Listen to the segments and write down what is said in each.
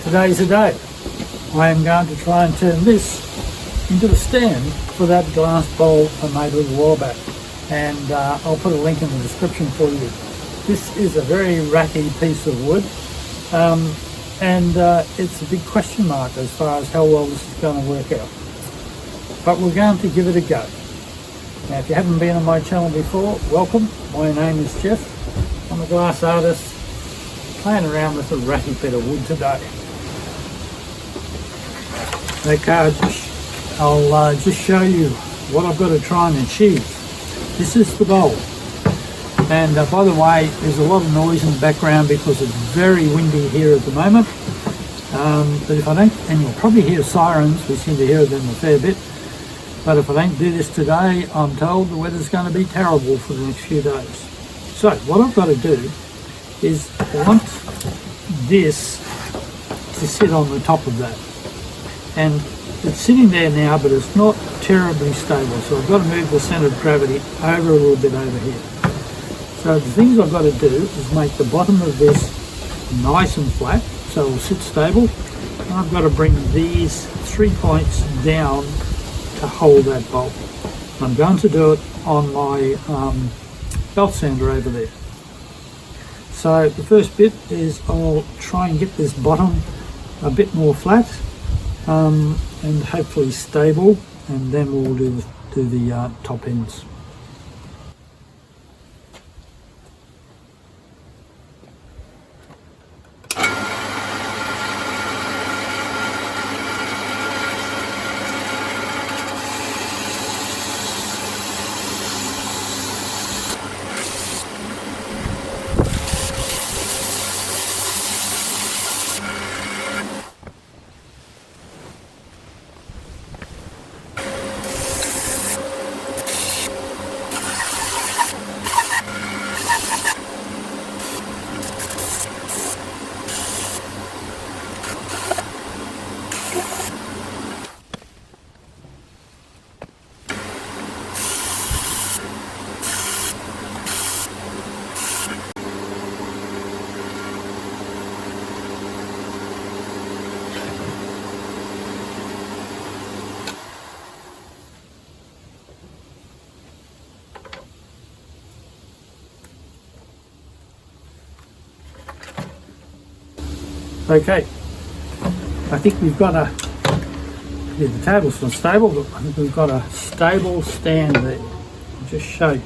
Today's the day. I am going to try and turn this into a stand for that glass bowl I made a little while back, and I'll put a link in the description for you. This is a very ratty piece of wood, and it's a big question mark as far as how well this is going to work out, but we're going to give it a go. Now, if you haven't been on my channel before, welcome. My name is Jeff. I'm a glass artist playing around with a ratty bit of wood today. Okay, I'll just show you what I've got to try and achieve. This is the bowl, and by the way, there's a lot of noise in the background because it's very windy here at the moment, but if I don't, and you'll probably hear sirens, we seem to hear them a fair bit, but if I don't do this today, I'm told the weather's going to be terrible for the next few days. So what I've got to do is I want this to sit on the top of that, and it's sitting there now, but it's not terribly stable, so I've got to move the centre of gravity over a little bit over here. So the things I've got to do is make the bottom of this nice and flat so it will sit stable, and I've got to bring these 3 points down to hold that bowl. I'm going to do it on my belt sander over there. So the first bit is I'll try and get this bottom a bit more flat and hopefully stable, and then we'll do the top ends. Okay, I think we've got the table's not stable, but I think we've got a stable stand there. I'll just show you.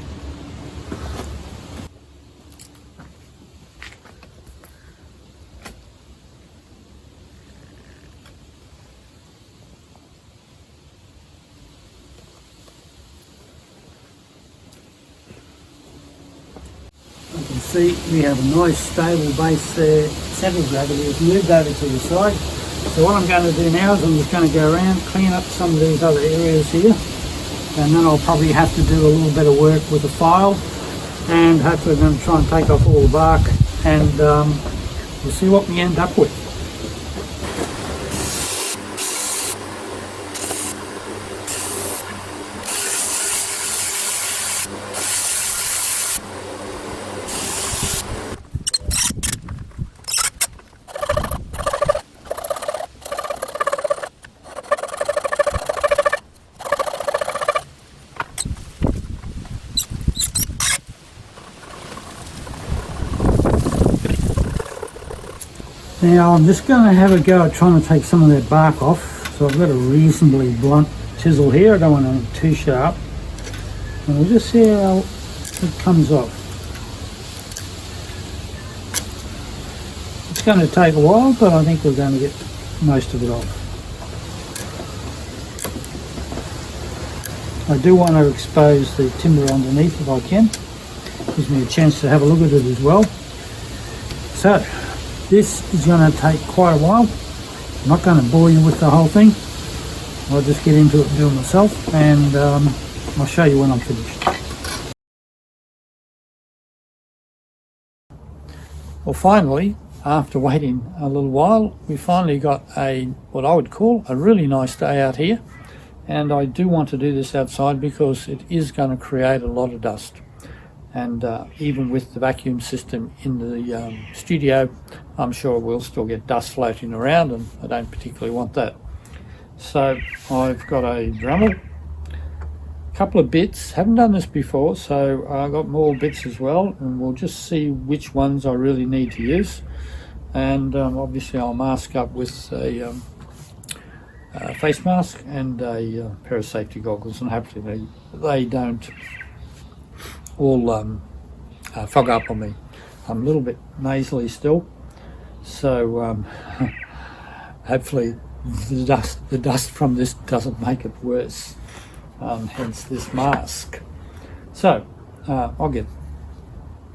You can see we have a nice stable base there. Centre of gravity is moved over to the side. So what I'm going to do now is I'm just going to go around, clean up some of these other areas here, and then I'll probably have to do a little bit of work with a file, and hopefully I'm going to try and take off all the bark, and we'll see what we end up with. Now I'm just going to have a go at trying to take some of that bark off. So I've got a reasonably blunt chisel here, I don't want it too sharp. And we'll just see how it comes off. It's going to take a while, but I think we're going to get most of it off. I do want to expose the timber underneath if I can. Gives me a chance to have a look at it as well. So this is going to take quite a while. I'm not going to bore you with the whole thing. I'll just get into it and do it myself, and I'll show you when I'm finished. Well, finally, after waiting a little while, we finally got what I would call a really nice day out here. And I do want to do this outside because it is going to create a lot of dust. and even with the vacuum system in the studio, I'm sure we'll still get dust floating around, and I don't particularly want that. So I've got a Dremel, a couple of bits, haven't done this before, so I've got more bits as well, and we'll just see which ones I really need to use. And obviously I'll mask up with a face mask and a pair of safety goggles, and hopefully they don't all fog up on me. I'm a little bit nasally still, so hopefully the dust from this doesn't make it worse, hence this mask. So I'll get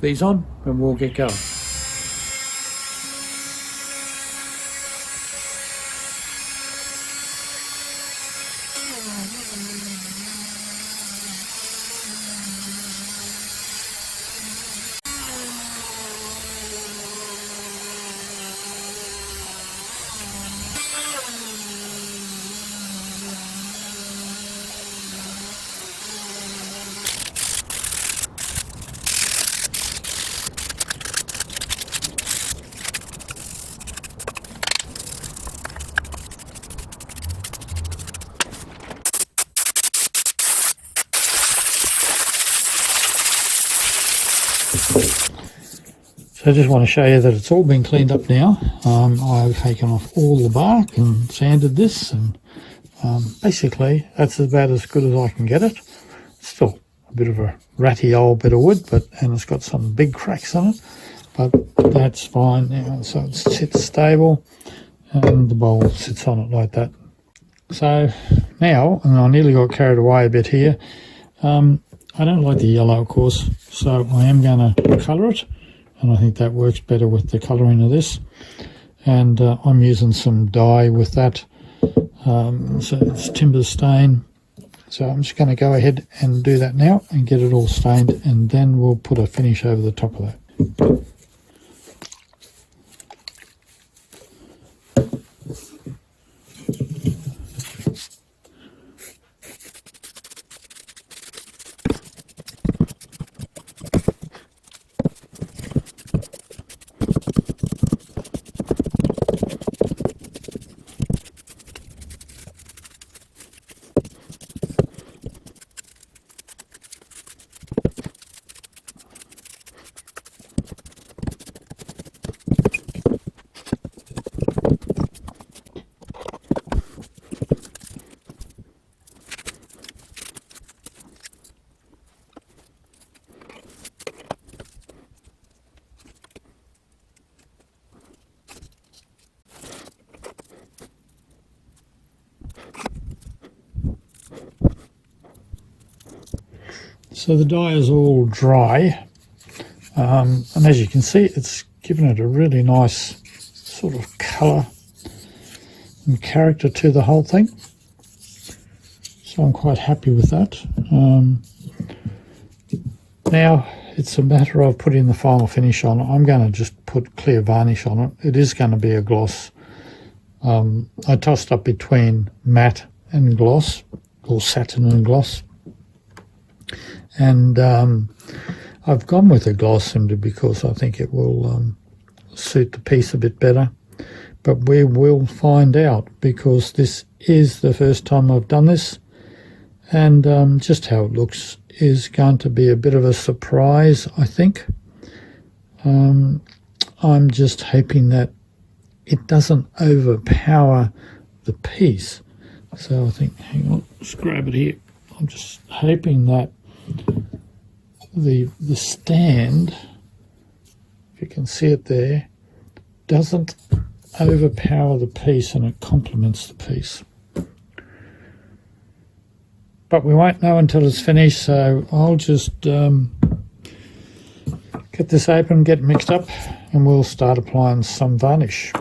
these on and we'll get going. So I just want to show you that it's all been cleaned up now. I've taken off all the bark and sanded this, and basically that's about as good as I can get it. Still a bit of a ratty old bit of wood, and it's got some big cracks on it, but that's fine now. So it sits stable and the bowl sits on it like that. So now, and I nearly got carried away a bit here, I don't like the yellow, of course, so I am going to colour it, and I think that works better with the colouring of this. And I'm using some dye with that, so it's timber stain. So I'm just going to go ahead and do that now and get it all stained, and then we'll put a finish over the top of that. So the dye is all dry, and as you can see, it's given it a really nice sort of colour and character to the whole thing. So I'm quite happy with that. Now it's a matter of putting the final finish on. I'm going to just put clear varnish on it. It is going to be a gloss. I tossed up between matte and gloss, or satin and gloss. And I've gone with a gloss simply because I think it will suit the piece a bit better. But we will find out, because this is the first time I've done this, and just how it looks is going to be a bit of a surprise, I think. I'm just hoping that it doesn't overpower the piece. So I think, hang on, let's grab it here. I'm just hoping that the stand, if you can see it there, doesn't overpower the piece and it complements the piece. But we won't know until it's finished, so I'll just get this open, get mixed up, and we'll start applying some varnish.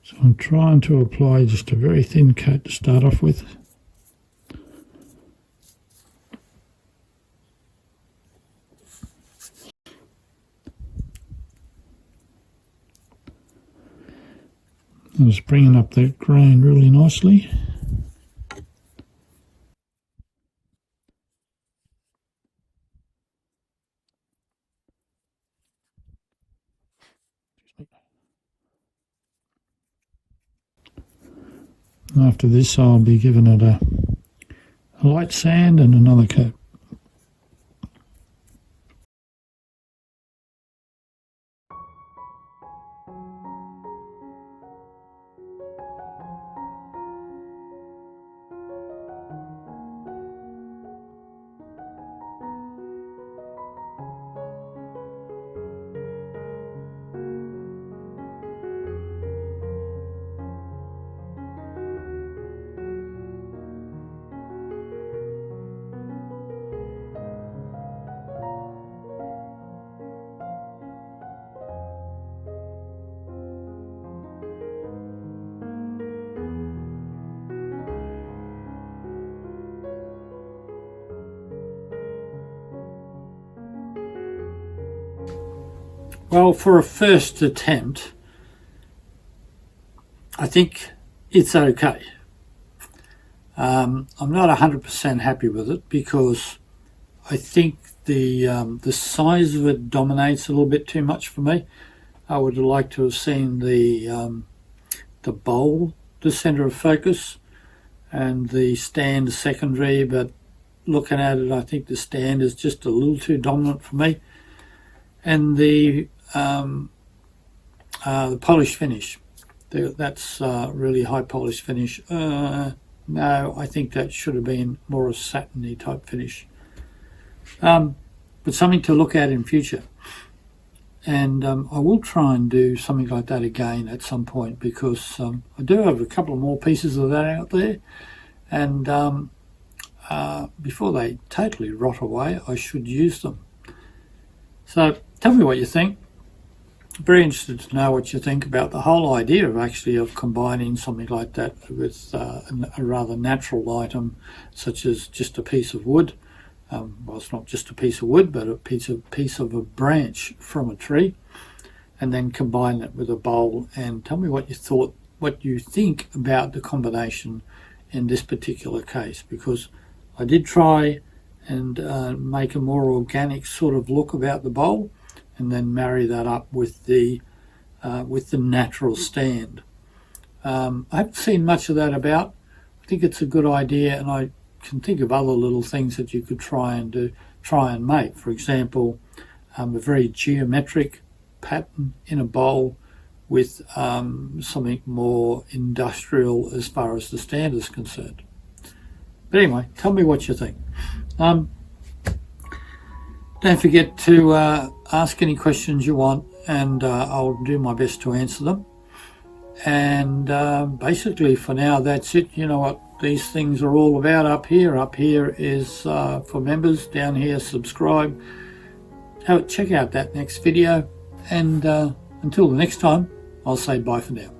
So I'm trying to apply just a very thin coat to start off with. And it's bringing up that grain really nicely. After this, I'll be giving it a light sand and another coat. Well, for a first attempt, I think it's okay. I'm not 100% happy with it because I think the size of it dominates a little bit too much for me. I would like to have seen the bowl, the centre of focus, and the stand secondary, but looking at it, I think the stand is just a little too dominant for me. And the polish finish, that's really high polish finish. No, I think that should have been more a satiny type finish. But something to look at in future. And I will try and do something like that again at some point because I do have a couple of more pieces of that out there. And before they totally rot away, I should use them. So tell me what you think. Very interested to know what you think about the whole idea of combining something like that with a rather natural item such as just a piece of wood. Well, it's not just a piece of wood, but a piece of a branch from a tree, and then combine it with a bowl. And tell me what you think about the combination in this particular case, because I did try and make a more organic sort of look about the bowl, and then marry that up with the natural stand. I haven't seen much of that about. I think it's a good idea, and I can think of other little things that you could try and make. For example, a very geometric pattern in a bowl with something more industrial as far as the stand is concerned. But anyway, tell me what you think. Don't forget to ask any questions you want, and I'll do my best to answer them. And basically for now, that's it. You know what these things are all about up here. Up here is for members, down here subscribe. Check out that next video, and until the next time, I'll say bye for now.